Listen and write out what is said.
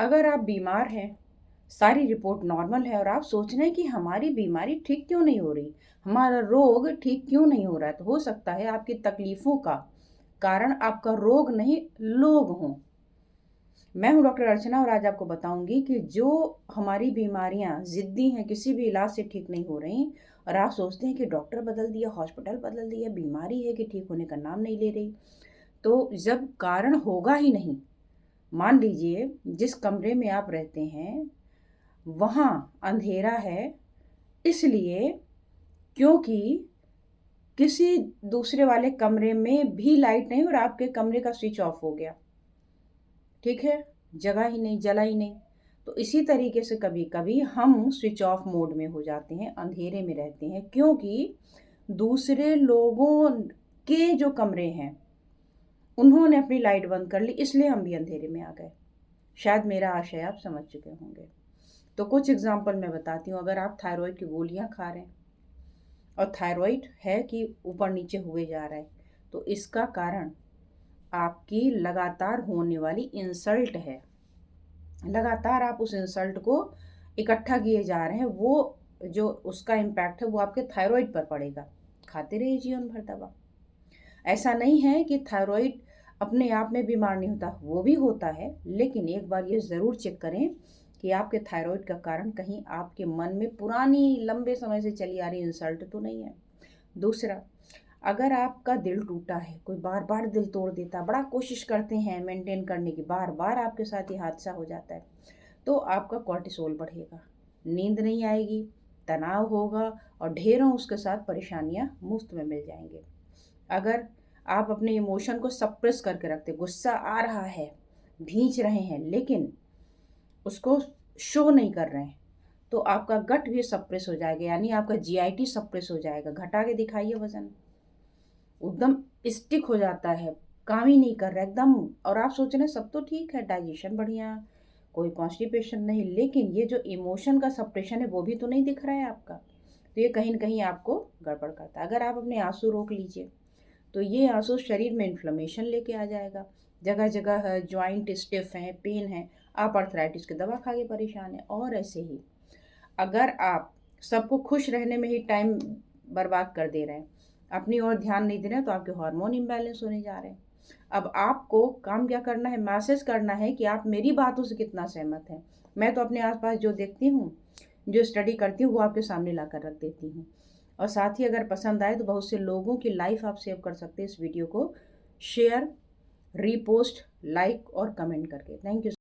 अगर आप बीमार हैं, सारी रिपोर्ट नॉर्मल है और आप सोच रहे हैं कि हमारी बीमारी ठीक क्यों नहीं हो रही, हमारा रोग ठीक क्यों नहीं हो रहा है, तो हो सकता है आपकी तकलीफ़ों का कारण आपका रोग नहीं, लोग हों। मैं हूँ डॉक्टर अर्चना और आज आपको बताऊँगी कि जो हमारी बीमारियाँ ज़िद्दी हैं, किसी भी इलाज से ठीक नहीं हो रही और आप सोचते हैं कि डॉक्टर बदल दिया, हॉस्पिटल बदल दिया, बीमारी है कि ठीक होने का नाम नहीं ले रही। तो जब कारण होगा ही नहीं, मान लीजिए जिस कमरे में आप रहते हैं वहाँ अंधेरा है, इसलिए क्योंकि किसी दूसरे वाले कमरे में भी लाइट नहीं और आपके कमरे का स्विच ऑफ हो गया, ठीक है? जगा ही नहीं, जला ही नहीं। तो इसी तरीके से कभी-कभी हम स्विच ऑफ मोड में हो जाते हैं, अंधेरे में रहते हैं क्योंकि दूसरे लोगों के जो कमरे हैं, उन्होंने अपनी लाइट बंद कर ली, इसलिए हम भी अंधेरे में आ गए। शायद मेरा आशय आप समझ चुके होंगे। तो कुछ एग्ज़ाम्पल मैं बताती हूँ। अगर आप थायरॉइड की गोलियाँ खा रहे हैं और थायरॉइड है कि ऊपर-नीचे हुए जा रहा है, तो इसका कारण आपकी लगातार होने वाली इंसल्ट है। लगातार आप उस इंसल्ट को इकट्ठा किए जा रहे हैं, वो जो उसका इम्पैक्ट है वो आपके थायरॉइड पर पड़ेगा। खाते रहिए जीवन भर दवा। ऐसा नहीं है कि थायरॉइड अपने आप में बीमार नहीं होता, वो भी होता है, लेकिन एक बार ये ज़रूर चेक करें कि आपके थायरॉइड का कारण कहीं आपके मन में पुरानी लंबे समय से चली आ रही इंसल्ट तो नहीं है। दूसरा, अगर आपका दिल टूटा है, कोई बार-बार दिल तोड़ देता है, बड़ा कोशिश करते हैं मेंटेन करने की, बार-बार आपके साथ ये हादसा हो जाता है, तो आपका कॉर्टिसोल बढ़ेगा, नींद नहीं आएगी, तनाव होगा और ढेरों उसके साथ परेशानियाँ मुफ्त में मिल जाएँगी। अगर आप अपने इमोशन को सप्रेस करके रखते, गुस्सा आ रहा है, भींच रहे हैं, लेकिन उसको शो नहीं कर रहे हैं, तो आपका गट भी सप्रेस हो जाएगा, यानी आपका जीआईटी सप्रेस हो जाएगा। घटा के दिखाइए वज़न, एकदम स्टिक हो जाता है, काम ही नहीं कर रहा है एकदम और आप सोच रहे हैं सब तो ठीक है, डाइजेशन बढ़िया, कोई कॉन्स्टिपेशन नहीं, लेकिन ये जो इमोशन का सप्रेशन है वो भी तो नहीं दिख रहा है आपका। तो ये कहीं न कहीं आपको गड़बड़ करता है। अगर आप अपने आँसू रोक लीजिए, तो ये आंसू शरीर में इन्फ्लेमेशन लेके आ जाएगा। जगह-जगह है, जॉइंट स्टिफ हैं, पेन है, आप अर्थराइटिस की दवा खा के परेशान हैं और ऐसे ही। अगर आप सबको खुश रहने में ही टाइम बर्बाद कर दे रहे हैं, अपनी ओर ध्यान नहीं दे रहे हैं, तो आपके हार्मोन इम्बैलेंस होने जा रहे हैं। अब आपको काम क्या करना है, मैसेज करना है कि आप मेरी बातों से कितना सहमत हैं। मैं तो अपने आस-पास जो देखती हूँ, जो स्टडी करती हूँ, वो आपके सामने लाकर रख देती हूँ। और साथ ही अगर पसंद आए तो बहुत से लोगों की लाइफ आप सेव कर सकते हैं इस वीडियो को शेयर, रीपोस्ट, लाइक और कमेंट करके। Thank you.